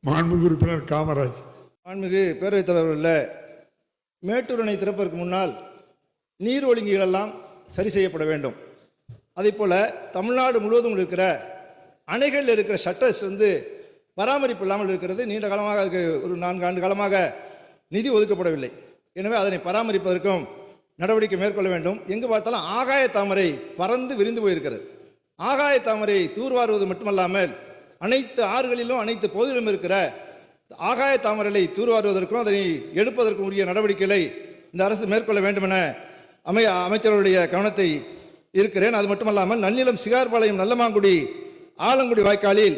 மாண்புமிகு உறுப்பினர் காமராஜ். மாண்புமிகு பேரவைத் தலைவர்கள், மேட்டூர் அணை திறப்பதற்கு முன்னால் நீர் ஒழுங்குகள் எல்லாம் சரி செய்யப்பட வேண்டும். அதேபோல் தமிழ்நாடு முழுவதும் இருக்கிற அணைகளில் இருக்கிற ஷட்டர்ஸ் பராமரிப்பு இல்லாமல் இருக்கிறது. நீண்ட காலமாக அதுக்கு ஒரு 4 ஆண்டு காலமாக நிதி ஒதுக்கப்படவில்லை. எனவே அதனை பராமரிப்பதற்கும் நடவடிக்கை மேற்கொள்ள வேண்டும். எங்கு பார்த்தாலும் ஆகாய தாமரை பறந்து விரிந்து போயிருக்கிறது. ஆகாய தாமரை தூர்வாருவது மட்டுமல்லாமல் அனைத்து ஆறுகளிலும் அனைத்து பகுதிகளிலும் இருக்கிற ஆகாய தாமரைகளை தூர்வாருவதற்கும் அதனை எடுப்பதற்கும் உரிய நடவடிக்கைகளை இந்த அரசு மேற்கொள்ள வேண்டும் என அமைச்சர்களுடைய கவனத்தை இருக்கிறேன். அது மட்டுமல்லாமல் நன்னிலம் சிகார்பாளையம் நல்லமாங்குடி ஆலங்குடி வாய்க்காலில்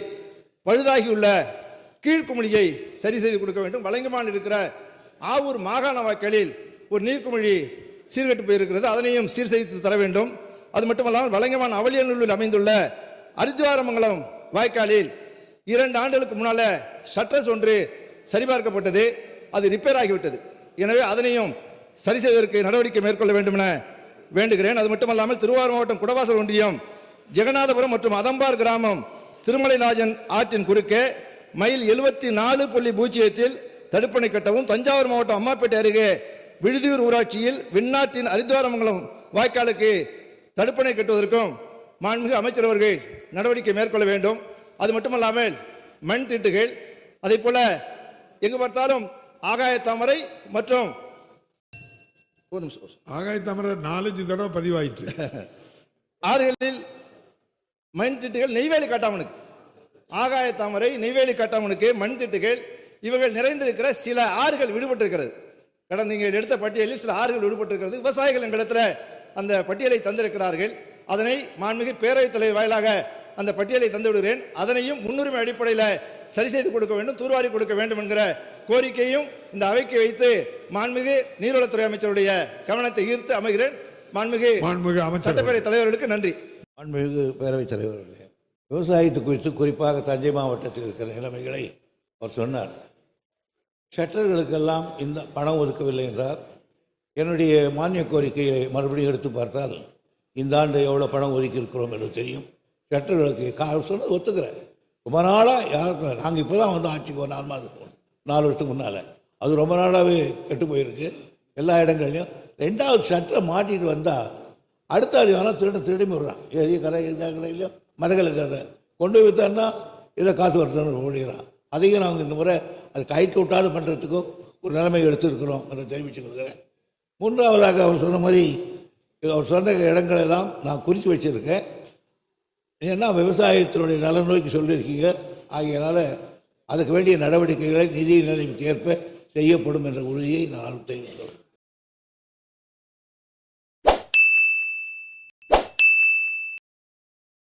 பழுதாகியுள்ள கீழ்குமிழியை சரி செய்து கொடுக்க வேண்டும். வலங்கமானில் இருக்கிற ஆவூர் மாகாண வாய்க்காலில் ஒரு நீர்க்குமிழி சீர்கெட்டு போயிருக்கிறது, அதனையும் சீர் செய்து தர வேண்டும். அது மட்டுமல்லாமல் வலங்கமான் அவலியநல்லூரில் அமைந்துள்ள அரித்வாரமங்கலம் வாய்க்காலில் 2 ஆண்டுகளுக்கு முன்னால ஷட்டர்ஸ் ஒன்று சரிபார்க்கப்பட்டது, அது ரிப்பேர் ஆகிவிட்டது. எனவே அதனையும் சரி செய்வதற்கு நடவடிக்கை மேற்கொள்ள வேண்டும் என வேண்டுகிறேன். அது மட்டுமல்லாமல் திருவாரூர் மாவட்டம் குடவாசல் ஒன்றியம் ஜெகநாதபுரம் மற்றும் அதம்பார் கிராமம் திருமலைராஜன் ஆற்றின் குறுக்கே மைல் 74.0 தடுப்பணை கட்டவும், தஞ்சாவூர் மாவட்டம் அம்மாப்பேட்டை அருகே விழுதியூர் ஊராட்சியில் வெண்ணாற்றின் அரித்வாரமங்கலம் வாய்க்காலுக்கு தடுப்பணை கட்டுவதற்கும் மாண்புமிகு அமைச்சர் அவர்கள் நடவடிக்கை மேற்கொள்ள வேண்டும். அது மட்டுமல்லாமல் மண் திட்டுகள், அதே போல எங்கு பார்த்தாலும் ஆகாய தாமரை மற்றும் ஆகாய தாமரை 4-5 தடவை பதிவாயிற்று. ஆறுகளில் மண் திட்டுகள், நெய்வேலி காட்டாமனுக்கு ஆகாய தாமரை, நெய்வேலி காட்டாமனுக்கு மண் திட்டுகள் இவர்கள் நிறைந்திருக்கிற சில ஆறுகள் விடுபட்டிருக்கிறது. கடந்த நீங்கள் எடுத்த பட்டியலில் சில ஆறுகள் விடுபட்டிருக்கிறது. விவசாயிகள் எங்களிடத்தில் அந்த பட்டியலை தந்திருக்கிறார்கள். அதனை மாண்புமிகு பேரவைத் தலைவர் வாயிலாக அந்த பட்டியலை தந்து விடுகிறேன். அதனையும் முன்னுரிமை அடிப்படையில் சரி செய்து கொடுக்க வேண்டும், தூர்வாரி கொடுக்க வேண்டும் என்கிற கோரிக்கையும் இந்த அவைக்கு வைத்து மாண்புமிகு நீர்வளத்துறை அமைச்சருடைய கவனத்தை ஈர்த்து அமைகிறேன். மாண்புமிகு சட்டப்பேரவைத் தலைவர்களுக்கு நன்றி. மாண்புமிகு பேரவைத் தலைவர்களே, விவசாயத்து குறித்து குறிப்பாக தஞ்சை மாவட்டத்தில் இருக்கிற நிலைமைகளை அவர் சொன்னார். ஷட்டர்களுக்கெல்லாம் இந்த பணம் ஒதுக்கவில்லை என்றார். என்னுடைய மானிய கோரிக்கையை மறுபடியும் எடுத்து பார்த்தால் இந்த ஆண்டு எவ்வளோ பணம் ஒதுக்கி இருக்கிறோம் என்று தெரியும். ஷட்டர்களுக்கு சொன்னது ஒத்துக்கிறேன். ரொம்ப நாளாக யாருக்கு நாங்கள் இப்போ தான் ஆட்சிக்கு 4 மாதத்துக்கு போகணும், 4 வருஷத்துக்கு முன்னால். அது ரொம்ப நாளாகவே கெட்டு போயிருக்கு எல்லா இடங்கள்லையும். 2வது ஷட்டரை மாட்டிட்டு வந்தால் அடுத்த அது வேணால் திருடி விடுறான். ஏரிய கரை இந்த கடையிலையும் மதங்களுக்கு அதை கொண்டு போய் விற்றான்னா இதை காசு வருஷம்னு ஓடிக்கிறான். அதையும் நாங்கள் இந்த முறை அது கைட்டு விட்டாது பண்ணுறதுக்கும் ஒரு நிலைமை எடுத்துருக்கிறோம் என்று தெரிவித்து கொடுக்குறேன். 3வதாக அவர் சொன்ன மாதிரி அவர் சொன்ன இடங்களெல்லாம் நான் குறித்து வச்சுருக்கேன். ஏன்னா விவசாயத்தினுடைய நலன் நோக்கி சொல்லியிருக்கீங்க. ஆகியனால அதுக்கு வேண்டிய நடவடிக்கைகளை நிதி நிலைமைக்கு ஏற்ப செய்யப்படும் என்ற உறுதியை நான் தெரிவித்துள்ளேன்.